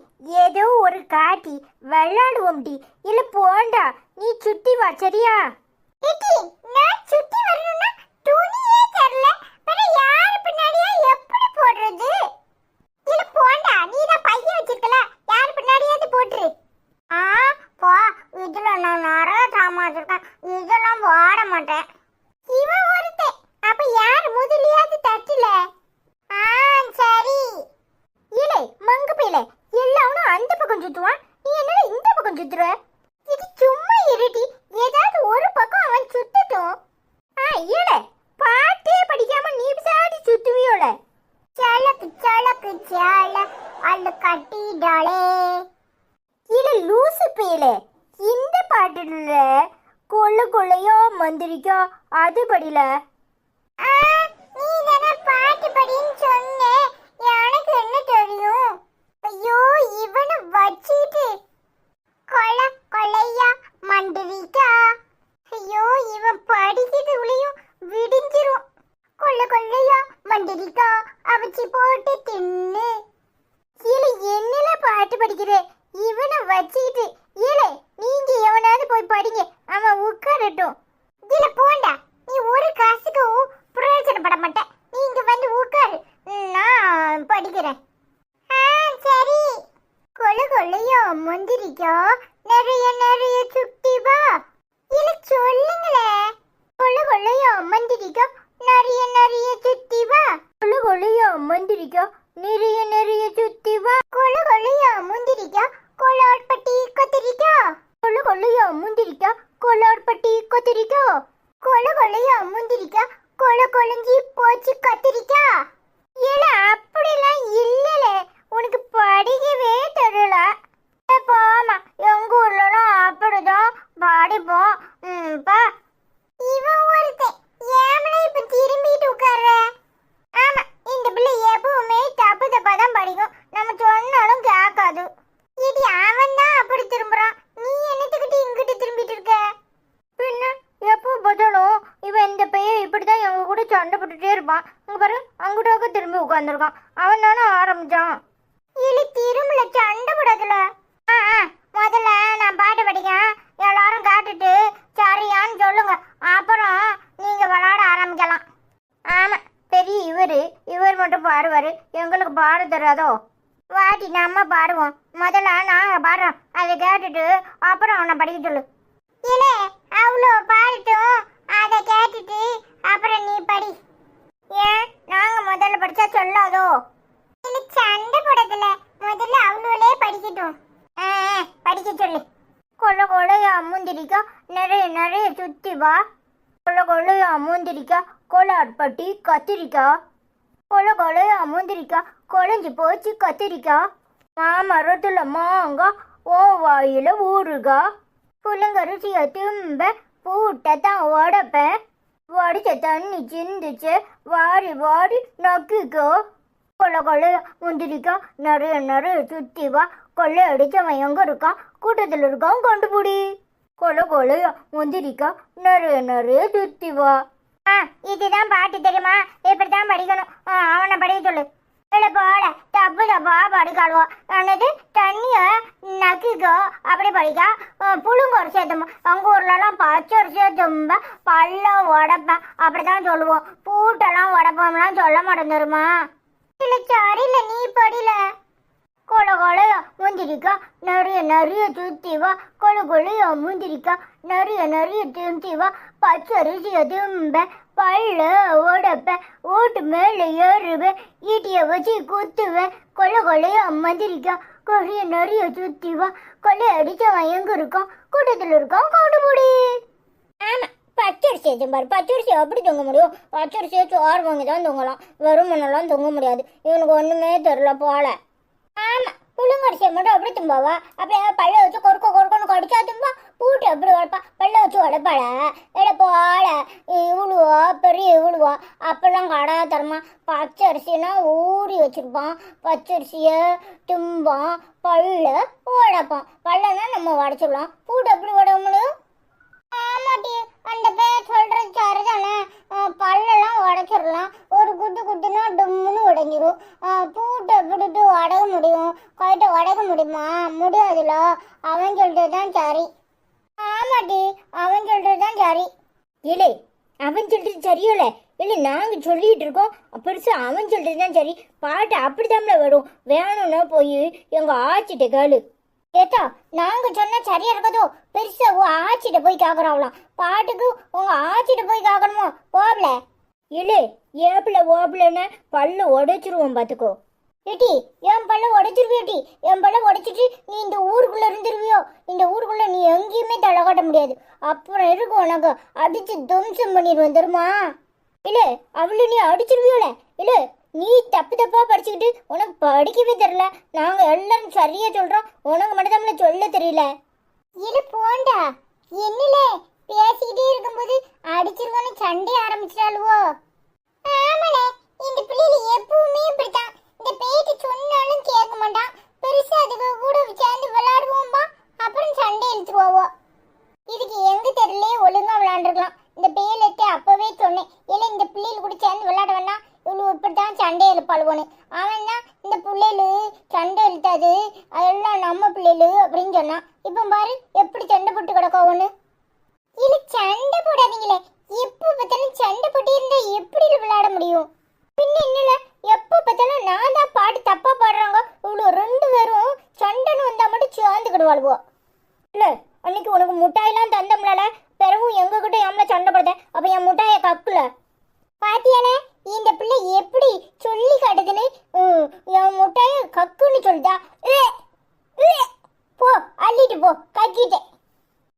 ஏதோ ஒரு காட்டி விளையாடுவோம் டி. இல்ல போண்டா, நீ சுத்தி வா, சரியா? நான் சுத்தி வரணும்னா துணியே தெரியல, பின்ன யாரு பின்னாடியே எப்படி போடுறது? இல்ல போண்டா, நீ தான் பைய வச்சிருக்கல, யாரு பின்னாடியாவது போட்டுரு. போ, இதுல நான் நிறைய சாமான் வச்சிருக்கேன், இதெல்லாம் போட மாட்டேன். இவன் ஒருத்தே, அப்ப யாரு முதலியாவது தட்டல? சரி. இல்லை மங்கு பையில எல்லாரும் அந்த பக்கம் சுத்துவான், நீ என்ன இந்த பக்கம் சுத்துற? இது சும்மா இருடி, ஏதாவது ஒரு பக்கம் அவன் சுத்தட்டும். இல்லை, பாட்டே படிக்காம நீ சாடி சுத்துவியோல. சலக்கு சலக்கு சால அல்ல கட்டிடாளே. இல்ல லூசு பேல, இந்த பாட்டுல கொள்ளு கொள்ளையோ மந்திரிக்கோ அது படில. நீ தானே பாட்டு படின்னு சொன்ன, எனக்கு என்ன தெரியும்? ஐயோ, இவனு வச்சுக்கிட்டு ஏலே நீங்க எவனாவது போய் படிங்க, அவன் உட்காரட்டும். இல்ல போண்டா, நீ ஒரு காசுக்கும் பிரயோஜனப்பட மாட்டேன். நீங்க வந்து உட்காரு, நான் படிக்கிறேன். சரி. கொழு கொள்ளையோ முந்திரிக்கோ நிறைய நிறைய சுட்டி வா. இல்ல சொல்லுங்களே. கொழு கொள்ளையோ முந்திரிக்கோ நிறைய நிறைய சுட்டி வா. கொழு கொள்ளையோ முந்திரிக்கோ நிறைய நிறைய சுத்தி வா. கொழு கொள்ளையோ முந்திரிக்கோ கொளாட்பட்டி கத்திரிக்கோ. கொழு கொள்ளையோ முந்திரிக்கோ கொளாட்பட்டி கத்திரிக்கோ. கொழு கொள்ளையோ முந்திரிக்கோ கொழ கொழஞ்சி போச்சு கத்திரிக்கா. ஏல அப்படிலாம் இல்லல, உனக்கு படிக்கவே தெரியல. போமா, எங்க ஊர்லலாம் அப்படிதான் படிப்போம். பா. இவன் ஒருத்தன் ஏமலே இப்ப திரும்பிட்டு உட்கார்ற. ஆமா, இந்த பிள்ளை எப்பவுமே தப்பு தப்பா தான் படிக்கும். நம்ம சொன்னாலும் கேட்காது. இது அவன் தான் அப்படி திரும்புறான், நீ என்னத்துக்கிட்டு இங்கிட்டு திரும்பிட்டு இருக்க? பின்ன எப்போ பார்த்தாலும் இவன் இந்த பையன் இப்படிதான் எங்க கூட சண்டை போட்டுட்டே இருப்பான். இங்க பாரு, அங்கிட்டாக்க திரும்பி உட்கார்ந்துருக்கான். அவன் தானே ஆரம்பிச்சான். இல்ல திரும்பல, சண்டை போடாதுல. முதல்ல நான் பாட்டு படிக்கேன், எல்லாரும் காட்டுட்டு சரியான்னு சொல்லுங்க, அப்புறம் நீங்க விளையாட ஆரம்பிக்கலாம். ஆமா, பெரிய இவர் மட்டும் பாடுவாரு, எங்களுக்கு பாட தெரியாதோ? வாட்டி நம்ம பாடுவோம். முதல்ல நாங்க பாடுறோம், அதை கேட்டுட்டு அப்புறம் அவனை படிக்க சொல்லு. இல்ல அவ்வளோ பாடட்டும், அதை கேட்டுட்டு அப்புறம் நீ படி. ஏன் நாங்க முதல்ல படிச்சா சொல்லாதோ? இல்ல சண்டை போடாதுல, முதல்ல அவ்வளோலே படிக்கட்டும். படிக்க சொல்லு. கொள்ள கொள்ளையா முந்திரிக்கா நிறைய நிறைய சுத்தி வா. கொள்ள கொள்ளையா முந்திரிக்கா கொளாட்பட்டி கத்திரிக்கா. கொள்ள கொள்ளையா முந்திரிக்கா கொழைஞ்சி போச்சு கத்திரிக்கா. மாமரத்துல மாங்கா ஓ வாயில ஊறுகா. புழுங்கரிசிய திம்ப பூட்டத்தான் உடப்பேன். வடிச்ச தண்ணி சிந்துச்சு வாரி வாரி நக்கிக்கோ. கொள்ள கொள்ளையா முந்திரிக்கா நிறைய நிறைய சுத்தி வா. கொள்ளை அடிச்சவன் எங்க இருக்கான், கூட்டத்தில் இருக்கான் கண்டுபிடி. கொள்ள கொள்ளையா முந்திரிக்கா நிறைய நிறைய சுத்தி வா. இதுதான் பாட்டு தெரியுமா? இப்படித்தான் படிக்கணும். அவனை படிக்க சொல்லு. போல தப்பு தப்பா படிக்காளுவோ. என்னது தண்ணிய நக்கிக்கோ அப்படி படிக்கா. புழுங்க ஒரு சேர்த்தம், அவங்க ஊர்லலாம் பச்சை ஒரு சேர்த்தும்ப பல்ல உடப்பேன் அப்படிதான் சொல்லுவோம். பூட்டெல்லாம் உடப்போம்லாம் சொல்ல மாட்டேன் தெரியுமா? இல்ல சரியில்ல, நீ படில. கொல கொலையா முந்திரிக்கா நிறைய நிறைய சுத்தி வா. கொல கொலையா முந்திரிக்கா நிறைய நிறைய சுத்தி வா. பச்சரிசிய திம்ப பல்ல உடப்பேன், ஓட்டு மேல ஏறுவேன், ஈட்டிய வச்சு குத்துவேன். கொல கொலையா முந்திரிக்கா நிறைய நிறைய சுத்தி வா. கொள்ளை அடிச்சவன் எங்க இருக்கான், கூட்டத்தில் இருக்கான் கண்டுபிடி. ஆமா, பச்சரிசி பாரு, பச்சரிசி எப்படி தொங்க முடியும்? பச்சரிசியை சோறு வாங்கி தான் தொங்கலாம், வெறுமனெல்லாம் தொங்க முடியாது. இவனுக்கு ஒண்ணுமே தெரியல போல. ஆமா, புழுங்கரிசியை மட்டும் அப்படி தும்பாவா? அப்படியே பல்ல வச்சு கொறுக்கொன்னு கடிச்சா தும்பா. பூட்டு எப்படி உடப்பா? பல்ல வச்சு உடப்பாள போல. இவ்வளவா பெரிய இவ்வளவா அப்பெல்லாம் கடா தரமா. பச்சரிசினா ஊறி வச்சிருப்பான், பச்சரிசிய தும்பான், பல்ல உடைப்பான். பல்லனா நம்ம உடைச்சிடலாம், பூட்டு எப்படி உட முடியும்? ஆமாட்டி, அந்த பேர் சொல்றது சரிதானே. பல்லெல்லாம் உடைச்சிடலாம், ஒரு குட்டு குட்டுனா டம்முன்னு உடைஞ்சிரும். பூட்டை பிடிட்டு உடைக்க முடியும், கைட்ட உடைக்க முடியுமா? முடியாதுல. அவன் சொல்றது தான் சரி. ஆமாட்டி, அவன் சொல்றது தான் சரி. இல்லை, அவன் சொல்றது சரியோல. இல்லை, நாங்க சொல்லிட்டு இருக்கோம் பெருசா. அவன் சொல்றது தான் சரி. பாட்டு அப்படித்தாம்ல வரும். வேணும்னா போய் எங்க ஆச்சிட்ட கேளு. ஏத்தா, நாங்க சொன்னா சரியா இருக்கதோ? பெருசா ஆச்சிட்ட போய் கேக்குறாங்களாம். பாட்டுக்கு உங்க ஆச்சிட்ட போய் கேட்கணுமோ? போகல. இல்லை, ஏப்பில ஓப்பிலன்னு பல்ல உடைச்சிருவோம் பாத்துக்கோ. ஏட்டி, என் பல்ல உடைச்சிருவியோட்டி. என் பல்ல உடைச்சிட்டு நீ இந்த ஊருக்குள்ள இருந்துருவியோ? இந்த ஊருக்குள்ள நீ எங்கேயுமே தலை காட்ட முடியாது. அப்புறம் இருக்கும் உனக்கு அடிச்சு தும்சம் பண்ணிடுவேன் தெரியுமா? இல்லை, அவளை நீ அடிச்சிருவியோல. இல்லை, நீ தப்பு தப்பா படிச்சுக்கிட்டு உனக்கு படிக்கவே தெரியல. நாங்க எல்லாரும் சரியா சொல்றோம், உனக்கு மட்டும் நம்மள சொல்ல தெரியல. இது போண்டா, என்னல பேசிக்கிட்டே இருக்கும்போது அடிச்சிருவோன்னு சண்டை ஆரம்பிச்சிட்டாளுவோ? ஆமாண்ணே, இந்த பிள்ளைல எப்பவுமே இப்படித்தான். இந்த பேட்டு சொன்னாலும் கேட்க மாட்டான். பெருசா அதுக்கு கூட சேர்ந்து விளையாடுவோம்பா, அப்புறம் சண்டை இழுத்துருவோம். இதுக்கு எங்க தெரியல ஒழுங்கா விளையாண்டுருக்கலாம். இந்த பேலத்தை அப்பவே சொன்னேன், இல்லை இந்த பிள்ளைகள் கூட சேர்ந்து விளையாட வேணா, இவ்வளோ இப்படித்தான் சண்டை எழுப்பாளுவோன்னு. அவன் தான் இந்த பிள்ளைகளு சண்டை இழுத்தாது, அதெல்லாம் நம்ம பிள்ளைகளு அப்படின்னு சொன்னான். இப்போ பாரு எப்படி சண்டை போட்டு கிடக்கோன்னு. இல்லை சண்டை போடாதீங்களே, எப்போ பார்த்தாலும் சண்டை போட்டு இருந்தா எப்படி விளையாட முடியும்? பின்ன என்னல எப்போ பார்த்தாலும் நான் தான் பாட்டு தப்பா பாடுறாங்க, இவ்வளோ 2 பேரும் சண்டைன்னு வந்தா மட்டும் சேர்ந்துக்கிடுவாளுவோ. இல்லை அன்னைக்கு உனக்கு முட்டாயெல்லாம் தந்தம்லால பிறவும் எங்ககிட்ட ஏம்ல சண்டை போடுத, அப்போ என் முட்டாயை கக்குல பாத்தியானே இந்த பிள்ளை எப்படி சொல்லி காட்டுதுன்னு. என் முட்டைய கக்குன்னு சொல்லுதா. போ அள்ளிட்டு போ, கக்கிட்டேன்.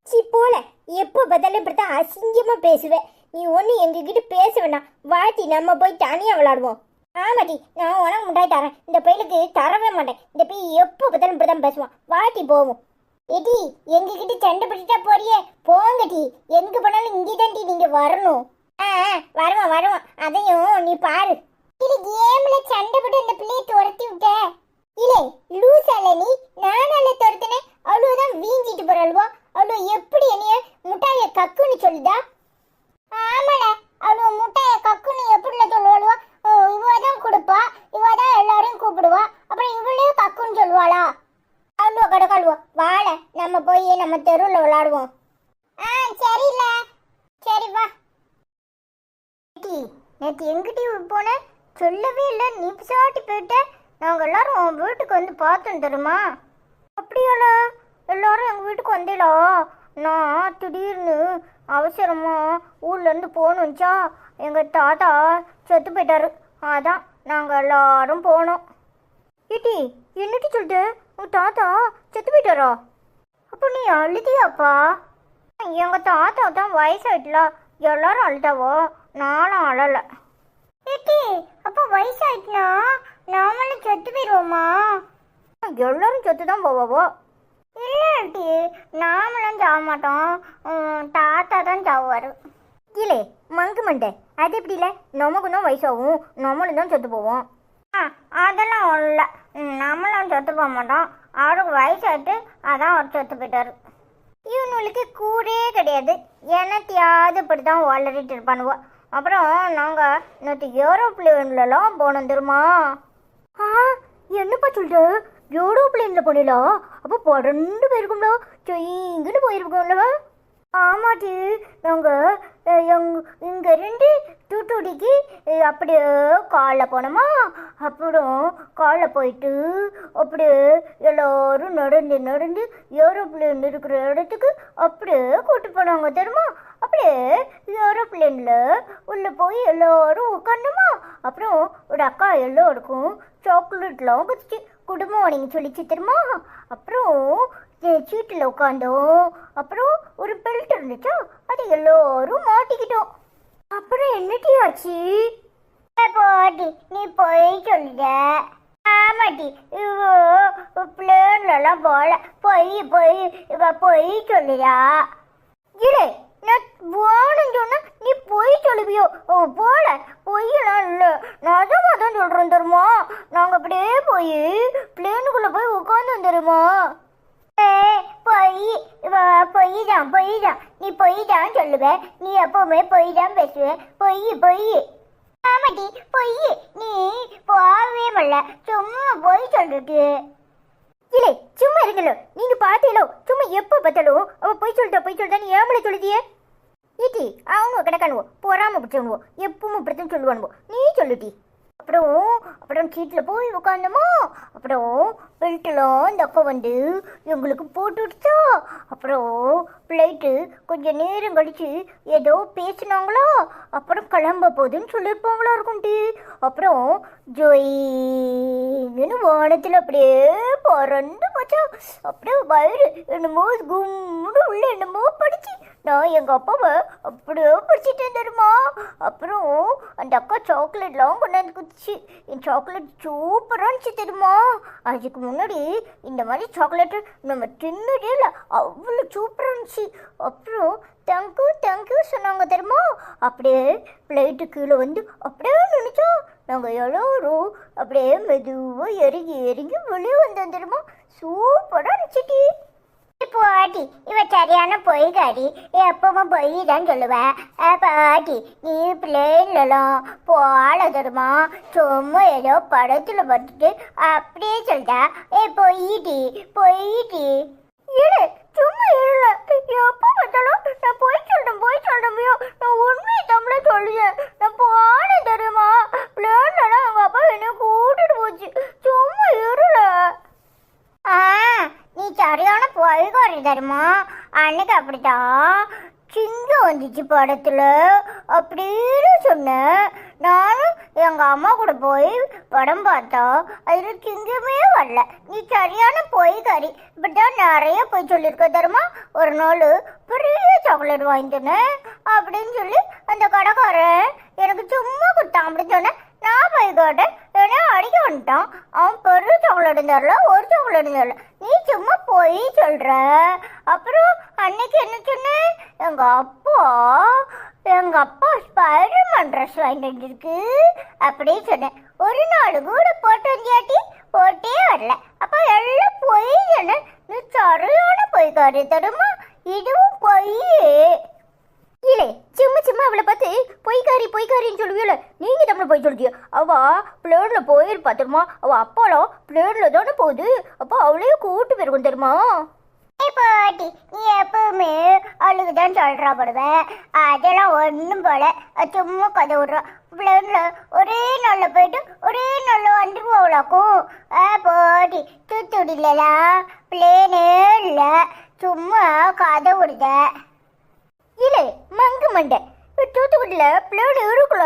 சி போல எப்போ பார்த்தாலும் இப்படித்தான் அசிங்கமாக பேசுவேன். நீ ஒன்று எங்ககிட்ட பேச வேண்டாம், வாட்டி நம்ம போய் தனியாக விளாடுவோம். ஆமாட்டி நான் உனக்கு முட்டாய் தரேன், இந்த பையலுக்கு தரவே மாட்டேன். இந்த பையன் எப்போ பார்த்தாலும் இப்படி தான் பேசுவான், வாட்டி போவோம். ஏடி எங்ககிட்ட சண்டை பிடிச்சிட்டா போறியே, போங்கடி. எங்க போனாலும் இங்கே தாண்டி நீங்க வரணும். வருவான் வருவான், அதையும் நீ பாரு. இது கேம்ல சண்டை போட்டு அந்த பிள்ளையை துரத்தி விட்ட. இல்லை லூசால நீ, நானால துரத்தினேன். அவ்வளவுதான் வீஞ்சிட்டு போறாளுவோ. அவ்வளோ எப்படி என்னைய முட்டாய கக்குன்னு சொல்லுதா? ஆமாடா, அவ்வளோ முட்டாய கக்குன்னு எப்படில சொல்லுவாளுவோ. இவதான் கொடுப்பா, இவதான் எல்லாரையும் கூப்பிடுவா, அப்புறம் இவளே கக்குன்னு சொல்லுவாளா? அவ்வளோ கிடக்காளுவோம், வாழ நம்ம போய் நம்ம தெருவில் விளாடுவோம். சரியில்ல, சரி வா. நேற்று எங்கிட்ட போன சொல்லவே இல்லை, நீ சாட்டி போயிட்ட. நாங்கள் எல்லாரும் உன் வீட்டுக்கு வந்து பார்த்தோம் தெரியுமா? அப்படியால எல்லாரும் எங்கள் வீட்டுக்கு வந்தீங்களா? நான் திடீர்னு அவசரமாக ஊர்லேருந்து போகணுச்சா, எங்கள் தாத்தா செத்து போயிட்டாரு. அதான் நாங்கள் எல்லாரும் போனோம். ஏட்டி என்னட்டி சொல்லிட்டு உன் தாத்தா செத்து போயிட்டாரா? அப்போ நீ அழுதியாப்பா? எங்கள் தாத்தா தான் வயசாயிட்டல, எல்லாரும் அழுதாவோ, நானும் அழலை. ஏட்டி அப்போ வயசாயிட்டுனா நாமளும் செத்து போயிடுவோமா? எல்லாரும் செத்து தான் போவாவோ. இல்லாட்டி நாமளும் சாக மாட்டோம், தாத்தா தான் சாவாரு. இல்லை மங்கு மண்டை, அது எப்படி இல்லை? நமக்கு தான் வயசாகும், நம்மளும் தான் செத்து போவோம். அதெல்லாம் இல்லை, நம்மளும் செத்து போக மாட்டோம். அவருக்கு வயசாயிட்டு அதான் அவர் செத்து போயிட்டாரு. இவனுக்கு கூடே கிடையாது, என்னத்தையாவது இப்படி தான் வளரிட்டு இருப்பானுவோம். அப்புறம் நாங்கள் நேற்று ஏரோப்ளேன்லலாம் போனோம் தெரியுமா? என்னப்பா சொல்லிட்டு ஏரோப்ளேனில் போனீங்களா? அப்போ 2 பேருக்கும்ல இங்கிட்டு போயிருக்கோம்ல? ஆமாட்டி, நாங்கள் இங்கே 2 தூத்துக்குடிக்கு அப்படியே காலில் போனோமா. அப்புறம் காலில் போயிட்டு அப்படியே எல்லோரும் நடந்து நடந்து ஏரோப்ளேன் இருக்கிற இடத்துக்கு அப்படியே கூட்டு போனாங்க தெரியுமா? அப்படியே ஏரோப்ளேனில் உள்ளே போய் எல்லோரும் உட்காந்தோமா. அப்புறம் ஒரு அக்கா எல்லோருக்கும் சாக்லேட்லாம் குடிச்சு குடும்பம் வணங்கி சொல்லிச்சு தெரியுமா? அப்புறம் சீட்டில் உட்காந்தோம். அப்புறம் ஒரு பெல்ட் இருந்துச்சா, அது எல்லோரும் மாட்டிக்கிட்டோம். அப்புறம் என்னட்டி ஆச்சு? போட்டி நீ போய் சொல்லுத. ஆமாட்டி, பிளேன்லாம் போல போய் போய் இவ போய் சொல்லுதா. இல்லை நான் போனேன்னு சொன்னா நீ போய் சொல்லுவியோ? போல பொய்யெல்லாம் இல்லை, நிஜமா தான் சொல்கிறேன் தெரியுமா? நாங்கள் அப்படியே போய் பிளேனுக்குள்ளே போய் உட்காந்து தெரியுமா? பொய் தான் நீ பொய் தான் சொல்லுவ. நீ எப்பவுமே பொய் தான் பேசுவ. பொய். ஆமாட்டி பொய், நீ போகவே முடியல, சும்மா பொய் சொல்லிட்டு. இல்லை சும்மா இருக்கலோ, நீங்கள் பார்த்தீங்களோ? சும்மா எப்போ பார்த்தாலும் அவள் பொய் சொல்லிட்டா நீ ஏமலை சொல்லுதியே? ஈட்டி அவங்க கிடக்கானுவோ, பொறாம பிடிச்சவனுவோ, எப்பவும் இப்படித்தான் சொல்லுவானுவோ. நீ சொல்லுட்டி. அப்புறம் சீட்டில் போய் உட்காந்தோமா. அப்புறம் பெல்ட்டெல்லாம் இந்த அக்கா வந்து எங்களுக்கு போட்டு விடுச்சா. அப்புறம் ஃப்ளைட்டு கொஞ்சம் நேரம் கழிச்சு ஏதோ பேசினாங்களா. அப்புறம் கிளம்ப போகுதுன்னு சொல்லியிருப்பாங்களா இருக்கும்டி. அப்புறம் ஜொயின்னு வானத்தில் அப்படியே பறந்து போச்சா. அப்படியே வயிறு என்னமோ கும்முன்னு உள்ள என்னமோ படிச்சு நான் எங்கள் அப்பாவை அப்படியே படிச்சுட்டேன் தெரியுமா? அப்புறம் அந்த அக்கா சாக்லேட்லாம் கொண்டாந்து குதிச்சு. என் சாக்லேட் சூப்பராக இருந்துச்சு தெரியுமா? அதுக்கு முன்னாடி இந்த மாதிரி சாக்லேட்டு நம்ம தின்னதே இல்லை, அவ்வளோ சூப்பராக இருந்துச்சு. அப்புறம் தேங்க்யூ சொன்னாங்க தெரியுமா? அப்படியே ஃப்ளைட்டு கீழே வந்து அப்படியே நினைச்சா. நாங்கள் எல்லோரும் அப்படியே மெதுவாக இறங்கி வெளியே வந்தோம் தெரியுமா? சூப்பராக இருந்துச்சுட்டி. பாட்டி இவ சரியான பொய்காரி, எப்பவும் பொய் தான் சொல்லுவேன். பாட்டி நீ பிள்ளைலாம் போல தருமா, சும்மா ஏதோ படத்துல பார்த்துட்டு அப்படியே சொல்லிட்டா. பொய்டி பொய்டி இரு, சும்மா இருல. எப்போ பார்த்தாலும் நான் போய் சொல்றமையோ, நான் உண்மையை தமிழ சொல்லுவேன். நான் போன தெரியுமா, பிள்ளைலாம் எங்க அப்பா என்ன கூட்டிட்டு போச்சு. சும்மா இருல. நீ சரியான பொய்காரி தருமா. அன்னைக்கு அப்படித்தான் சிங்கம் வந்துச்சு படத்துல அப்படின்னு சொன்ன. நானும் எங்க அம்மா கூட போய் படம் பார்த்தா அதுல சிங்கமே வரல. நீ சரியான பொய்காரி. இப்படிதான் நிறைய போய் சொல்லியிருக்க தருமா. ஒரு நாள் பெரிய சாக்லேட் வாங்கிட்டேன் அப்படின்னு சொல்லி அந்த கடைக்காரன் எனக்கு சும்மா கொடுத்தான் அப்படின்னு சொன்னேன். நான் போய் கேட்டேன், என்ன அடிக்க வந்துட்டான். அவன் பெரிய சாக்லேட் தரல, ஒரு சாக்லேட் தரல. நீ சும்மா போய் சொல்ற. அப்புறம் அன்னைக்கு என்ன சொன்னேன், எங்க அப்பா ஸ்பைடர்மேன் ட்ரெஸ் வாங்கிட்டு வந்துருக்கு அப்படியே சொன்னேன். ஒரு நாள் கூட போட்டு வந்தியாட்டி, போட்டே வரல. அப்ப எல்லாம் போய் சொன்ன. நீ சரியான பொய்காரி தருமா. இதுவும் பொய் இல்லை. சும்மா சும்மா அவளை பார்த்து பொய்காரின்னு சொல்லுவீல. நீங்க தமிழ் போய் சொல்லிட்டியோ. அவ பிளேன்ல போயிருப்பா தெரியுமா. அவ அப்பாலாம் பிளேன்ல தானே போகுது. அப்போ அவளையும் கூட்டு போயிருக்கும் தெரியுமா. பாட்டி நீ எப்பவுமே அழுகுதான் சொல்றா படுவேன். அதெல்லாம் ஒன்றும் போல சும்மா கதை விடுறா. பிளேன்ல ஒரே நாள்ல போயிட்டு ஒரே நாள்ல வந்துருவாங்களாக்கும். பாட்டி தூத்துடிலாம் பிளேனே இல்லை, சும்மா கதை விடுத. இல்லை மங்கு மண்டை, தூத்துக்குடியில் பிளேன் இருக்குல்ல.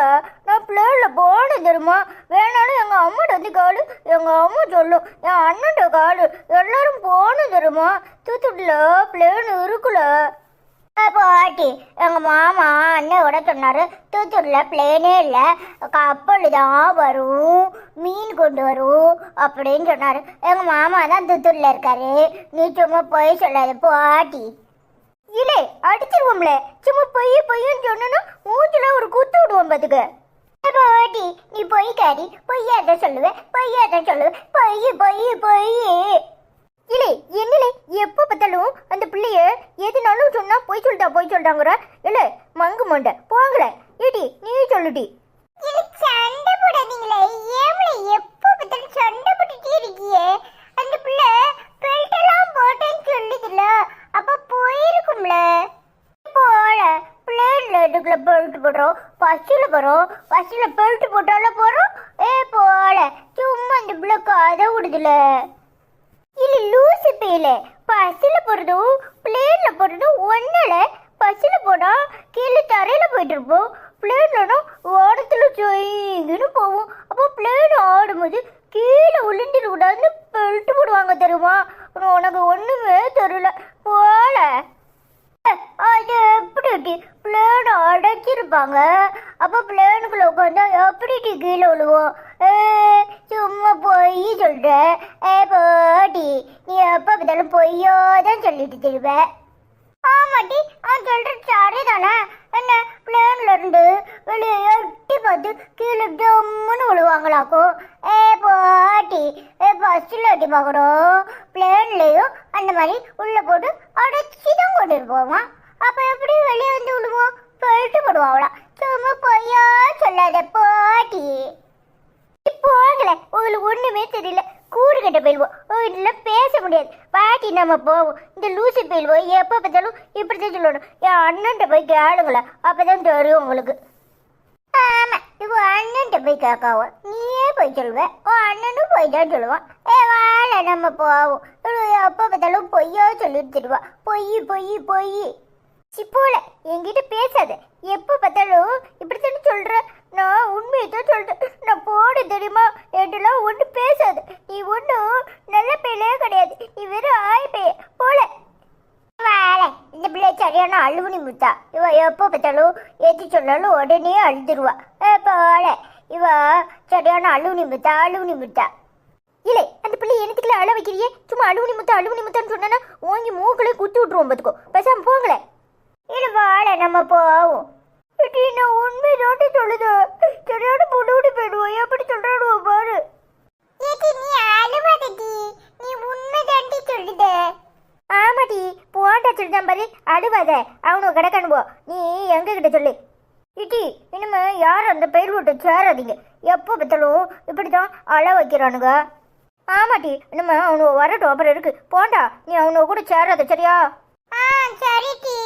நான் பிளேனில் போனேன் தெரியுமா. வேணாலும் எங்கள் அம்மாட்ட வந்து காலு, எங்கள் அம்மா சொல்லும், என் அண்ணன்ட்ட காலு, எல்லாரும் போனோம் தெரியுமா. தூத்துக்குடியில் பிளேன் இருக்குல்ல. பாட்டி எங்க மாமா அண்ணன் சொன்னாரு, தூத்துக்குடியில் பிளேனே இல்லை, கப்பல் தான் வரும், மீன் கொண்டு வரும் அப்படின்னு சொன்னாரு. எங்க மாமா தான் தூத்துக்குடியில் இருக்காரு. நீ சும்மா போய் சொல்லாது பாட்டி. இல்லை அடிச்சிருவோம்ல. சும்மா பொய்யன்னு சொன்னா மூஞ்சில ஒரு குத்து விடுவோம் பார்த்துக்க. பாட்டி நீ பொய்காரி, பொய்யாதான் சொல்லுவேன், பொய். இல்லை என்னலே எப்போ பார்த்தாலும் அந்த பிள்ளைய எதுனாலும் சொன்னா பொய் சொல்லிட்டாங்கிற. இல்லை மங்கு மண்டை போங்களே. ஏடி நீ சொல்லுடி. சண்டை போடாதீங்களே. ஏவளை எப்போ பார்த்தாலும் சண்டை போட்டுட்டே இருக்கியே. அந்த பிள்ளை பெல்ட் எல்லாம் போட்டேன்னு சொல்லுதுல, அப்ப போயிருக்கும்ல. போல பிளேன்ல எடுக்கல பெல்ட் போடுறோம், பஸ்ல பெல்ட் போட்டால போறோம். போல சும்மா அந்த பிள்ளை கதை விடுதுல. இல்லை லூசு பேல, பஸ்ல போறதும் பிளேன்ல போறதும் ஒன்னால. பஸ்ல போனா கீழே தரையில போயிட்டு இருப்போம், பிளேன்லனா வானத்துல சொயின்னு போவோம். அப்போ பிளேன் ஆடும்போது கீழே விழுந்துட கூடாதுன்னு பெல்ட் போடுவாங்க தெரியுமா. உனக்கு ஒண்ணுமே தெரியல போல. அது எப்படி பிளேன் அடைச்சிருப்பாங்க. அப்போ பிளேனுக்குள்ள உட்காந்தா எப்படி கீழே விழுவோம். சும்மா பொய் சொல்ற. பாட்டி நீ எப்ப பார்த்தாலும் பொய்யோதான் சொல்லிட்டு திருவேன். ஆமாட்டி நான் சொல்றது சரிதானே. என்ன பிளேன்ல இருந்து வெளியே எட்டி பார்த்து கீழே ஜம்முன்னு விழுவாங்களாக்கும். பாட்டி பஸ்ல எட்டி பார்க்கணும், பிளேன்லயும் அந்த மாதிரி உள்ள போட்டு அடைச்சிதான் கொண்டு போவான். அப்ப எப்படி வெளியே வந்து விழுவோம், பெல்ட் போடுவாங்களா. சும்மா பொய்யா சொல்லாத பாட்டி. போகல, உங்களுக்கு ஒண்ணுமே தெரியல. கூறு கட்ட போயிடுவோம், இதெல்லாம் பேச முடியாது. பாட்டி நம்ம போவோம். இந்த லூசி போயிடுவோம். எப்போ பார்த்தாலும் இப்படிதான் சொல்லணும். என் அண்ணன்ட்ட போய் கேளுங்களா, அப்பதான் தெரியும் உங்களுக்கு. ஆமா இவ அண்ணன்ட்ட போய் கேட்காவோ, நீயே போய் சொல்லுவேன். அண்ணனும் போய் தான் சொல்லுவான். வாழ நம்ம போவோம். எப்போ பார்த்தாலும் பொய்யா சொல்லிட்டு தருவா. பொய். சிப்போல என்கிட்ட பேசாத. எப்போ பார்த்தாலும் இப்படித்தானே சொல்ற. நான் உண்மையை தான் சொல்றேன். நான் போட தெரியுமா. என்கிட்டலாம் ஒன்று பேசாத. நீ ஒன்றும் நல்ல பேலே கிடையாது. நீ வெறும் ஆய் பேய போல. வாழ இந்த பிள்ளை சரியான அழுவுனி முத்தா. இவ எப்போ பார்த்தாலும் ஏற்றி சொன்னாலும் உடனே அழுதுருவா. போல இவ சரியான அழுவுனி முத்தா. இல்லை அந்த பிள்ளை எனத்துக்குள்ள அழ வைக்கிறியே. சும்மா அழுவுனி முத்தான்னு சொன்னா ஓங்கி மூக்களே குத்தி விட்டுருவோம் பார்த்துக்கோ. பேசாம போங்களே. இல்லை வாழ நம்ம போவோம். நான் உண்மை தாண்டி சொல்லுது. சரியான பொண்ணு போயிடுவோம். எப்படி சொல்றாடுவோம் பாரு. நீ அழுவாதடி, நீ உண்மை தாண்டி சொல்லுத. ஆமாட்டி போண்டா சொல்லிதான் பாரு அடுவாத அவனுக்கு கிடக்கணுவோ நீ எங்க கிட்ட சொல்லு இட்டி இனிமே யாரும் அந்த பயிர் விட்டு சேராதீங்க எப்போ பார்த்தாலும் இப்படிதான் அழ வைக்கிறானுங்க ஆமாட்டி இனிமே அவனுக்கு வரட்டும் அப்புறம் இருக்கு போண்டா நீ அவனுக்கு கூட சேராத சரியா சரி டி